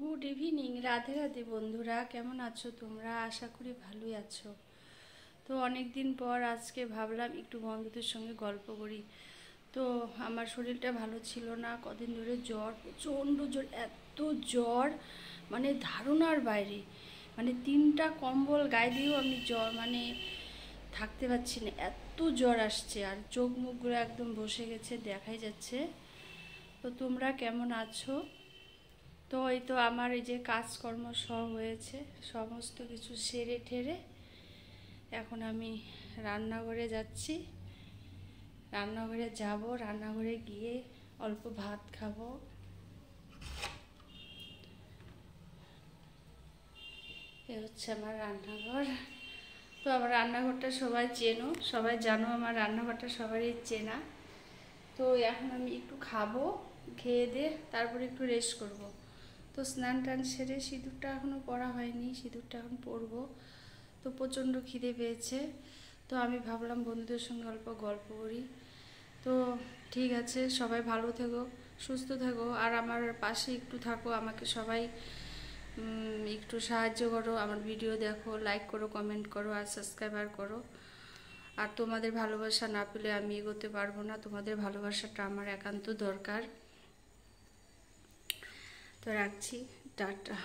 Good evening, Radhe Radhe বন্ধুরা। কেমন আছো তোমরা? আশা করি ভালোই আছো। তো অনেক দিন পর আজকে ভাবলাম একটু বন্ধুদের সঙ্গে গল্প করি। তো আমার শরীরটা ভালো ছিল না, কদিন ধরে জ্বর, প্রচণ্ড জ্বর, এত জ্বর মানে ধারণার বাইরে। মানে 3টা কম্বল গায়ে দিয়েও আমি জ্বর মানে থাকতে পারছি না, এত জ্বর আসছে। আর চোখ মুখগুলো একদম বসে গেছে, দেখাই যাচ্ছে। তো তোমরা কেমন আছো? তো এই তো আমার এই যে কাজকর্ম সব হয়েছে, সমস্ত কিছু সেরে ঠেরে এখন আমি রান্নাঘরে যাচ্ছি। রান্নাঘরে যাব, রান্নাঘরে গিয়ে অল্প ভাত খাবো। এ হচ্ছে আমার রান্নাঘর। তো আমার রান্নাঘরটা সবাই চেনো, সবাই জানো, আমার রান্নাঘরটা সবারই চেনা। তো এখন আমি একটু খাবো, খেয়ে দিয়ে তারপরে একটু রেস্ট করব। তো স্নান টান সেরে, সিঁদুরটা এখনও পরা হয়নি, সিঁদুরটা এখন পরবো। তো প্রচণ্ড খিদে পেয়েছে। তো আমি ভাবলাম বন্ধুদের সঙ্গে অল্প গল্প করি। তো ঠিক আছে, সবাই ভালো থেকো, সুস্থ থেকো, আর আমার পাশে একটু থাকো। আমাকে সবাই একটু সাহায্য করো, আমার ভিডিও দেখো, লাইক করো, কমেন্ট করো আর সাবস্ক্রাইবার করো। আর তোমাদের ভালোবাসা না পেলে আমি এগোতে পারবো না, তোমাদের ভালোবাসাটা আমার একান্ত দরকার। তো রাখছি, টাটা।